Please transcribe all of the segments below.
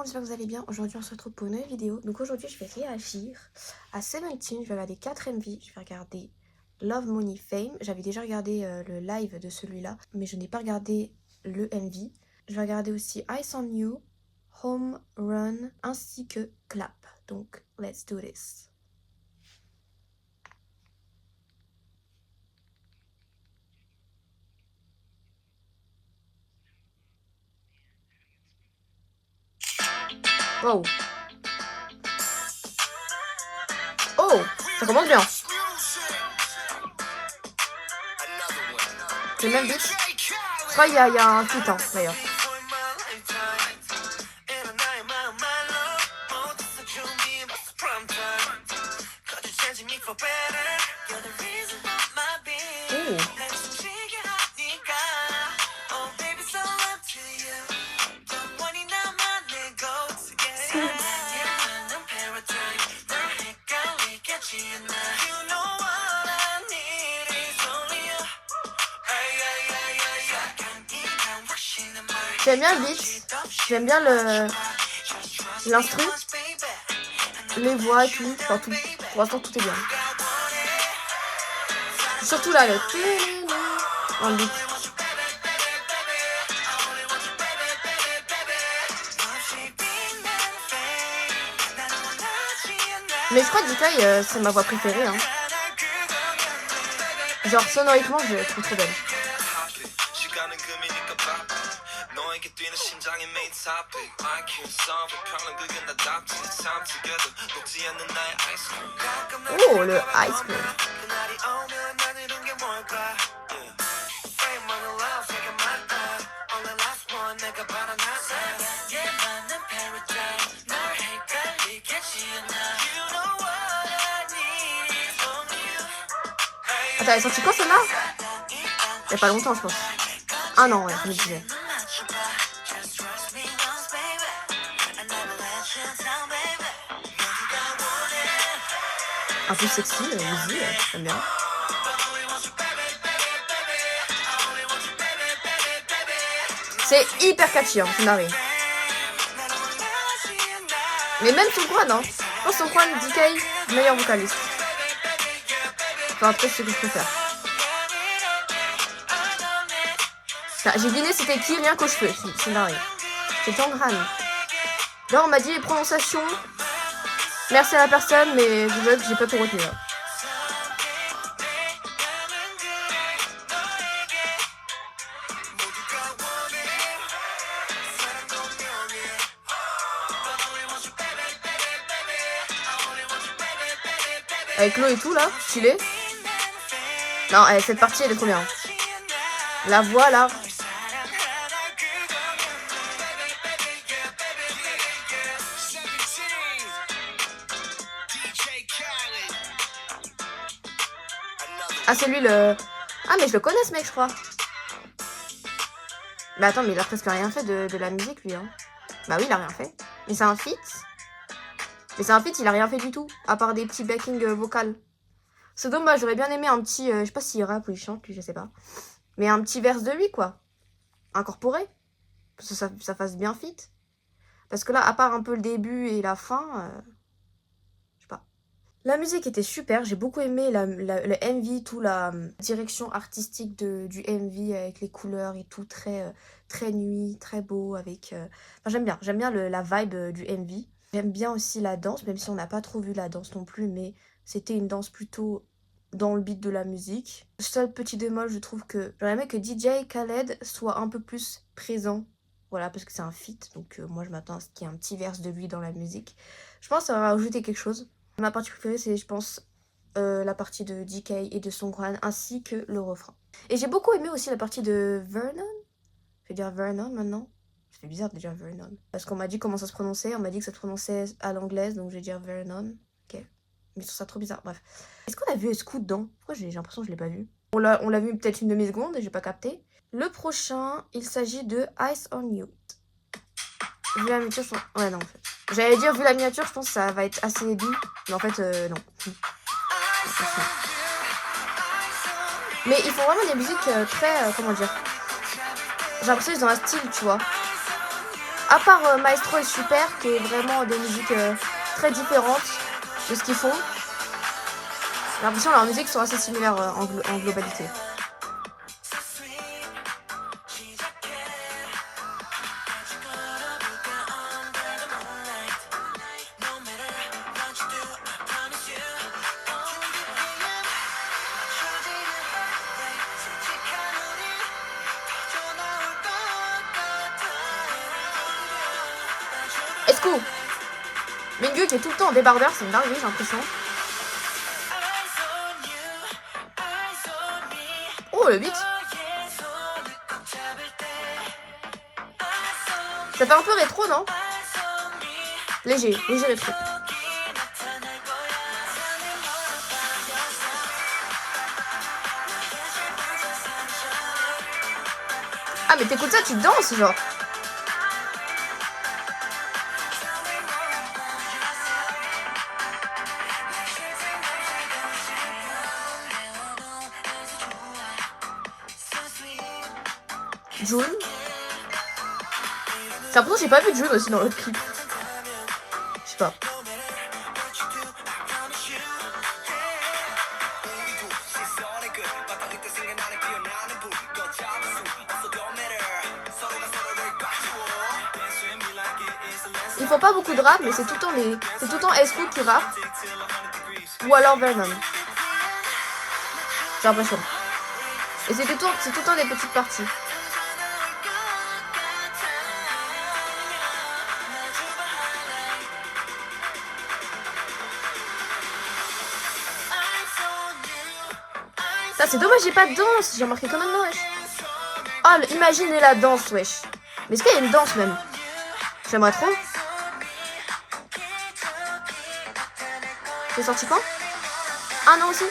monde, j'espère que vous allez bien. Aujourd'hui on se retrouve pour une nouvelle vidéo. Donc aujourd'hui je vais réagir à Seventeen. Je vais regarder 4 MV. Je vais regarder Love Money Fame. J'avais déjà regardé le live de celui-là, mais je n'ai pas regardé le MV. Je vais regarder aussi Eyes on You, Home Run ainsi que Clap. Donc let's do this. Wow. Oh, ça commence bien. C'est le même beat. Je crois qu'il y a un feat hein, d'ailleurs. J'aime bien le beat, j'aime bien l'instru, les voix et tout, enfin tout. Pour l'instant tout est bien. Surtout là, le beat. Mais je crois que DK c'est ma voix préférée hein. Genre sonoriquement je la trouve trop belle. Oh le ice cream. Attends, elle est sortie quand celle-là? Il y a pas longtemps je pense. Ah non ouais, comme je disais. Un peu sexy, easy, j'aime bien. C'est hyper catchy, hein, c'est marré. Mais même Songkwan, hein. Je pense Songkwan, DK, meilleur vocaliste. Enfin, après, c'est ce que je préfère. J'ai deviné c'était qui rien qu'aux cheveux, c'est marré. C'est Jonghan. Là, on m'a dit les prononciations. Merci à la personne, mais je veux que j'ai pas tout retenu. Là. Avec l'eau et tout là, stylé. Non, cette partie elle est trop bien. La voix là. Ah c'est lui le... Ah mais je le connais ce mec je crois. Mais attends mais il a presque rien fait de la musique lui hein. Bah oui il a rien fait. Mais c'est un feat. Mais c'est un feat il a rien fait du tout. À part des petits backing vocales. C'est dommage j'aurais bien aimé un petit... je sais pas s'il rappe ou il chante lui je sais pas. Mais un petit verse de lui quoi. Incorporé. Parce que ça fasse bien feat. Parce que là à part un peu le début et la fin... La musique était super, j'ai beaucoup aimé le MV, tout la direction artistique du MV avec les couleurs et tout, très nuit, très beau, avec... Enfin, j'aime bien la vibe du MV. J'aime bien aussi la danse, même si on n'a pas trop vu la danse non plus, mais c'était une danse plutôt dans le beat de la musique. Seul petit bémol, je trouve que j'aurais aimé que DJ Khaled soit un peu plus présent. Voilà, parce que c'est un feat, donc moi je m'attends à ce qu'il y ait un petit verse de lui dans la musique. Je pense que ça va rajouter quelque chose. Ma partie préférée, c'est, je pense, la partie de DK et de Songkwan, ainsi que le refrain. Et j'ai beaucoup aimé aussi la partie de Vernon. Je vais dire Vernon maintenant. C'est bizarre de dire Vernon. Parce qu'on m'a dit comment ça se prononçait. On m'a dit que ça se prononçait à l'anglaise, donc je vais dire Vernon. Ok. Mais je trouve ça trop bizarre. Bref. Est-ce qu'on a vu Scoot dedans? Pourquoi j'ai l'impression que je l'ai pas vu? On l'a vu peut-être une demi-seconde et j'ai pas capté. Le prochain, il s'agit de Eyes on You. Vu la miniature, ouais, non, en fait. J'allais dire, vu la miniature, je pense que ça va être assez doux. Mais en fait, non. Mais ils font vraiment des musiques très... comment dire? J'ai l'impression qu'ils ont un style, tu vois. À part Maestro est super, qui est vraiment des musiques très différentes de ce qu'ils font. J'ai l'impression que leurs musiques sont assez similaires en globalité. Escou Mingyu qui est tout le temps en débardeur, c'est une dinguerie, j'ai l'impression. Oh, le beat. Ça fait un peu rétro, non? Léger rétro. Ah, mais t'écoutes ça, tu danses, genre. June. J'ai l'impression que j'ai pas vu June aussi dans le clip. Je sais pas. Ils font pas beaucoup de rap, mais c'est tout le temps Esco qui rappe. Ou alors Venom. J'ai l'impression. Et c'est tout le temps des petites parties. Ça, c'est dommage, j'ai pas de danse. J'ai remarqué quand même, wesh. Oh, imaginez la danse, wesh. Mais est-ce qu'il y a une danse même? J'aimerais trop. C'est sorti quand? Ah non aussi.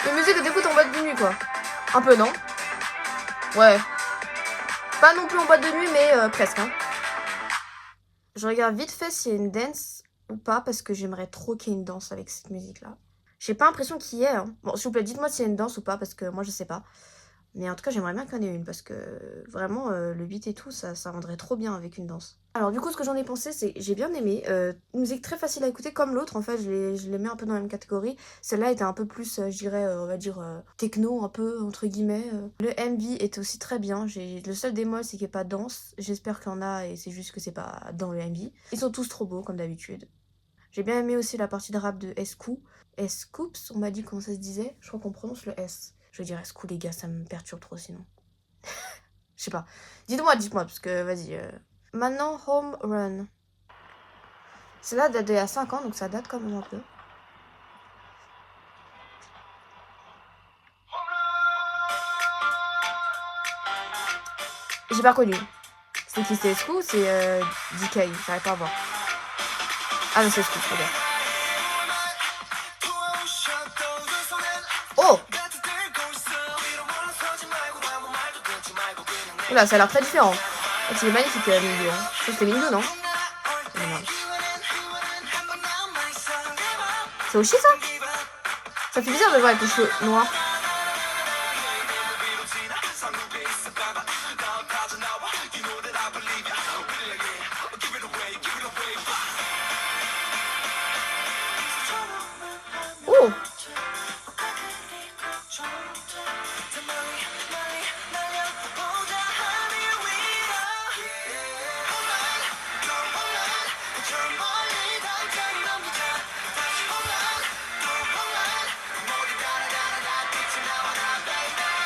Une musique que t'écoutes en boîte de nuit, quoi. Un peu, non? Ouais. Pas non plus en boîte de nuit, mais presque. Hein. Je regarde vite fait s'il y a une dance ou pas, parce que j'aimerais trop qu'il y ait une danse avec cette musique-là. J'ai pas l'impression qu'il y ait. Hein. Bon, s'il vous plaît, dites-moi s'il y a une danse ou pas, parce que moi, je sais pas. Mais en tout cas, j'aimerais bien qu'il y en ait une, parce que vraiment, le beat et tout, ça rendrait trop bien avec une danse. Alors du coup, ce que j'en ai pensé, c'est j'ai bien aimé. Une musique très facile à écouter, comme l'autre, en fait, je les mets un peu dans la même catégorie. Celle-là était un peu plus, je dirais, on va dire, techno, un peu, entre guillemets. Le MV est aussi très bien. Le seul bémol, c'est qu'il n'y a pas de danse. J'espère qu'il y en a, et c'est juste que c'est pas dans le MV. Ils sont tous trop beaux, comme d'habitude. J'ai bien aimé aussi la partie de rap de Escou. Escoops, on m'a dit comment ça se disait. Je crois qu'on prononce le S. Je veux dire Escou, les gars, ça me perturbe trop sinon. Je sais pas. Dites-moi, parce que vas-y. Maintenant, Home Run. Celle-là date d'il y a 5 ans, donc ça date quand même un peu. J'ai pas connu. C'est qui? C'est Escou ou c'est DK? J'arrive pas à voir. Ah non, c'est Escou, regarde. Oh! Oula, ça a l'air très différent. C'est magnifique, Mingyu. Hein. Ça, c'était Mingyu, non? C'est Oshi, ça? Ça fait bizarre de le voir avec les cheveux noirs. Oh!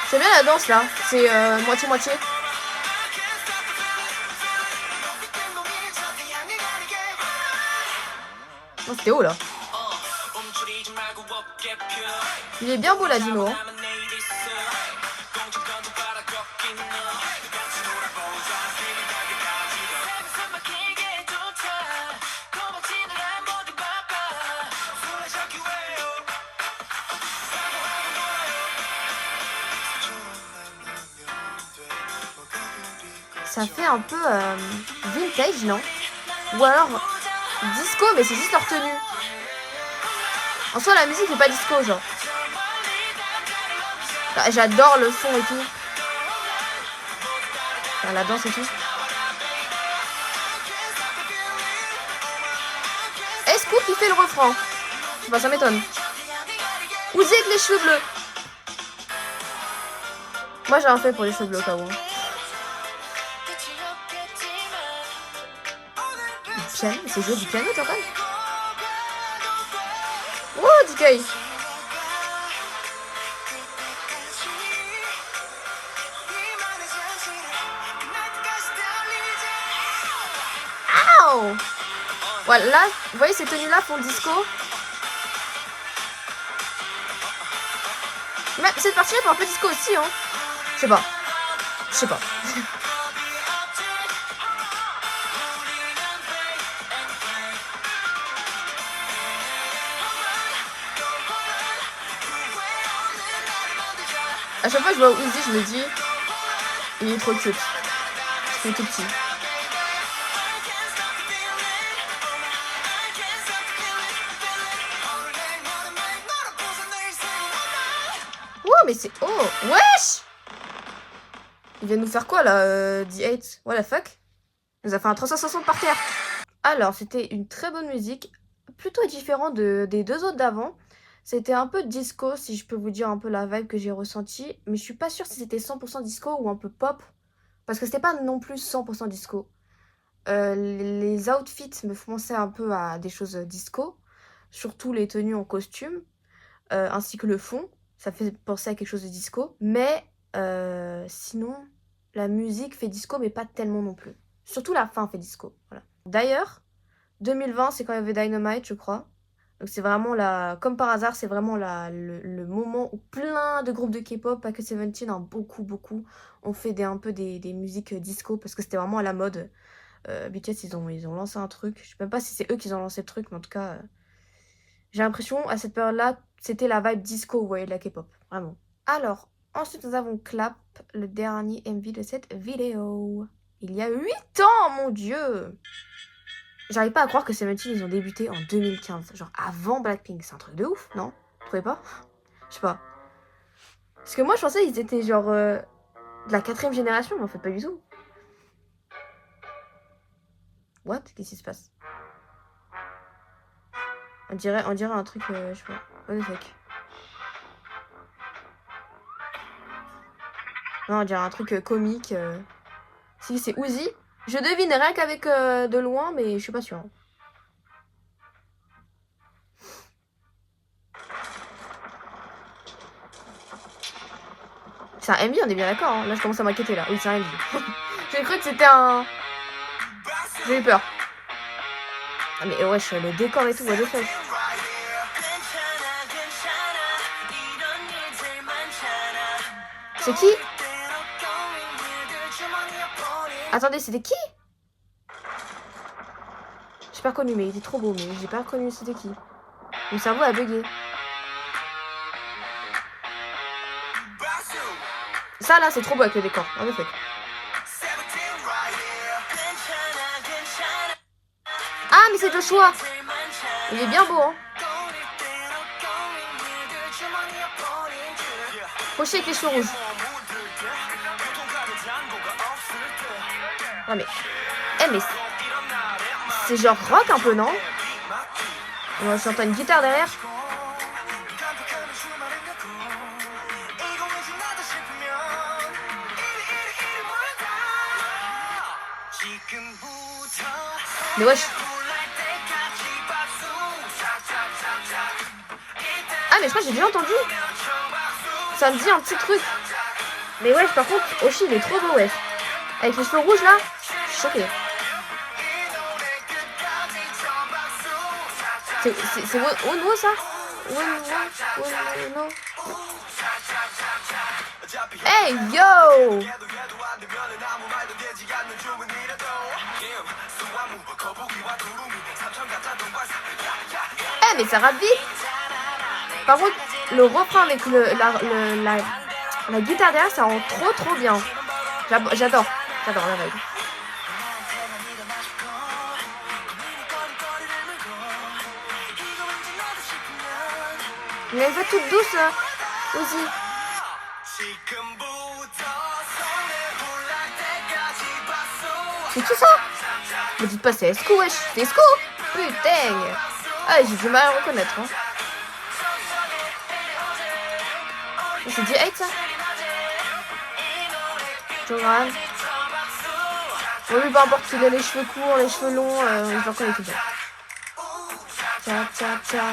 J'aime bien la danse là, c'est moitié-moitié. Oh, c'était haut là. Il est bien beau là, Dino. Hein. ça fait un peu vintage, non? Ou alors disco, mais c'est juste leur tenue. En soi, la musique n'est pas disco, genre. J'adore le son et tout. Enfin, la danse et tout. Scoop qui fait le refrain. Bah, ça m'étonne. Uzi avec les cheveux bleus. Moi, j'ai un fait pour les cheveux bleus, au cas où. Du piano, c'est jouer du piano, t'en parles? Oh, DK. Ow. Voilà, là, vous voyez, ces tenues-là font disco. Mais cette partie-là fait un peu disco aussi, hein. Je sais pas. Je sais pas. À chaque fois que je vois Uzi, je me dis, il est trop cute. Il est tout petit. Oh, mais c'est... Oh, wesh! Il vient nous faire quoi, là, D8? What the fuck? Il nous a fait un 360 par terre. Alors, c'était une très bonne musique. Plutôt différent des deux autres d'avant. C'était un peu disco, si je peux vous dire un peu la vibe que j'ai ressentie. Mais je suis pas sûre si c'était 100% disco ou un peu pop. Parce que c'était pas non plus 100% disco. Les outfits me font penser un peu à des choses disco. Surtout les tenues en costume. Ainsi que le fond. Ça fait penser à quelque chose de disco. Mais sinon, la musique fait disco, mais pas tellement non plus. Surtout la fin fait disco. Voilà. D'ailleurs, 2020, c'est quand il y avait Dynamite, je crois. Donc c'est vraiment comme par hasard, c'est vraiment le moment où plein de groupes de K-pop, pas que Seventeen, hein, beaucoup, ont fait un peu des musiques disco parce que c'était vraiment à la mode. BTS, ils ont lancé un truc. Je sais même pas si c'est eux qui ont lancé le truc, mais en tout cas, j'ai l'impression à cette période-là, c'était la vibe disco, vous voyez, de la K-pop. Vraiment. Alors, ensuite, nous avons Clap, le dernier MV de cette vidéo. Il y a 8 ans, mon Dieu! J'arrive pas à croire que Seventeen, ils ont débuté en 2015. Genre avant Blackpink. C'est un truc de ouf, non? Vous trouvez pas? Je sais pas. Parce que moi, je pensais qu'ils étaient genre de la 4ème génération, mais en fait, pas du tout. What? Qu'est-ce qui se passe? On dirait un truc, je sais pas. What the fuck? Non, on dirait un truc comique. Si, c'est Uzi. Je devine rien qu'avec de loin, mais je suis pas sûre. C'est un MV, on est bien d'accord. Hein. Là, je commence à m'inquiéter, là. Oui, c'est un MV. J'ai cru que c'était un... J'ai eu peur. Ah, mais wesh, le décor et tout, what the fuck. C'est qui? Attendez, c'était qui? J'ai pas reconnu, mais il était trop beau, mais j'ai pas reconnu c'était qui. Mon cerveau a bugué. Ça là, c'est trop beau avec le décor, en effet. Ah, mais c'est Joshua. Il est bien beau, hein. Rocher avec les cheveux rouges. Ah mais... Eh mais... C'est genre rock un peu, non? On s'entend une guitare derrière. Mais wesh. Ah mais je crois que j'ai déjà entendu. Ça me dit un petit truc. Mais wesh, par contre, Oshi il est trop beau, wesh. Avec les cheveux rouges là, je suis choquée. C'est Ono ça? Ono. Hey yo! Eh mais ça rappe vite! Par contre, le refrain avec la guitare derrière, ça rend trop bien. J'adore. J'adore la vibe. Mais elle va toute douce là, aussi. C'est qui ça? Me dites pas c'est Esco, wesh. C'est Esco? Putain. Ah, j'ai du mal à reconnaître. Hein. C'est D8 ça? Jonghan. Bon, lui, peu importe qu'il ait les cheveux courts, les cheveux longs, je le reconnais tout ça. Tcha tcha tcha.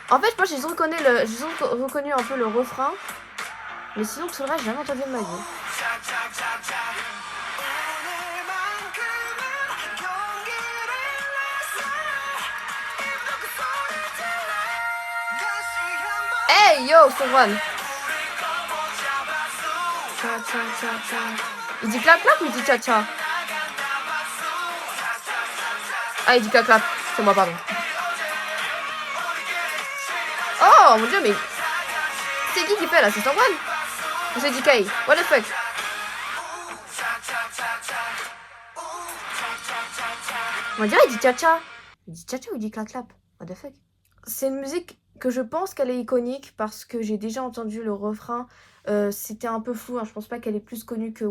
En fait, moi, j'ai reconnu un peu le refrain. Mais sinon, tout le reste, j'ai jamais entendu de ma vie. Hey, yo, Songkran. Il dit clap clap ou il dit tcha tcha? Ah, il dit clap clap. C'est moi, pardon. Oh mon dieu, mais c'est qui fait là? C'est Songkran? Ou c'est DK? What the fuck? On dirait il dit tcha tcha. Il dit tcha tcha ou il dit clap clap? What the fuck? C'est une musique que je pense qu'elle est iconique parce que j'ai déjà entendu le refrain. C'était un peu flou, hein. Je pense pas qu'elle est plus connue que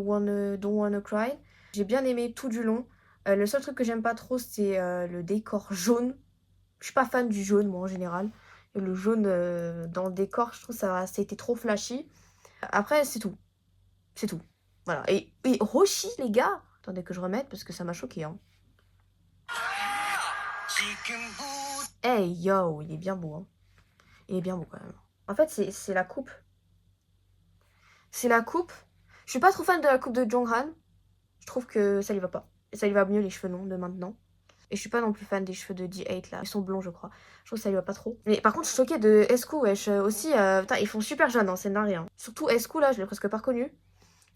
Don't Wanna Cry. J'ai bien aimé tout du long. Le seul truc que j'aime pas trop, c'est le décor jaune. Je suis pas fan du jaune, moi, en général. Et le jaune dans le décor, je trouve ça a été trop flashy. Après, c'est tout. C'est tout. Voilà. Et Roshi, les gars. Attendez que je remette parce que ça m'a choqué. Hein. Hey, yo, il est bien beau. Hein. Il est bien beau quand même. En fait, c'est la coupe. C'est la coupe. Je suis pas trop fan de la coupe de Jonghan. Je trouve que ça lui va pas. Et ça lui va mieux les cheveux longs de maintenant. Et je suis pas non plus fan des cheveux de D8 là. Ils sont blonds, je crois. Je trouve que ça lui va pas trop. Mais par contre, je suis choquée de Esco, wesh. Aussi, putain, ils font super jeunes, hein, c'est dingue. Hein. Surtout Esco là, je l'ai presque pas reconnu.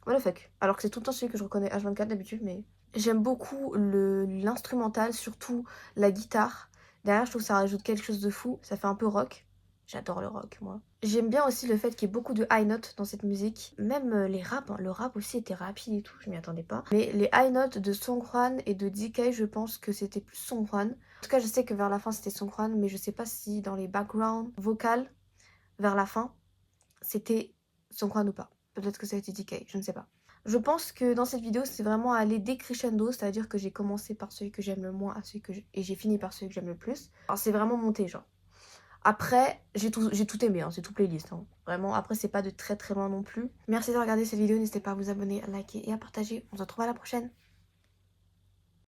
What the fuck. Alors que c'est tout le temps celui que je reconnais H24 d'habitude, mais. J'aime beaucoup l'instrumental, surtout la guitare. Derrière, je trouve que ça rajoute quelque chose de fou. Ça fait un peu rock. J'adore le rock, moi. J'aime bien aussi le fait qu'il y ait beaucoup de high notes dans cette musique. Même les raps, hein. Le rap aussi était rapide et tout, je m'y attendais pas. Mais les high notes de Songkran et de DK, je pense que c'était plus Songkran. En tout cas, je sais que vers la fin, c'était Songkran, mais je sais pas si dans les backgrounds vocales, vers la fin, c'était Songkran ou pas. Peut-être que ça a été DK, je ne sais pas. Je pense que dans cette vidéo, c'est vraiment aller décrescendo, c'est-à-dire que j'ai commencé par celui que j'aime le moins et j'ai fini par celui que j'aime le plus. Alors c'est vraiment monté, genre. Après, j'ai tout aimé, hein, c'est tout playlist. Hein. Vraiment, après, c'est pas de très très loin non plus. Merci de regarder cette vidéo, n'hésitez pas à vous abonner, à liker et à partager. On se retrouve à la prochaine.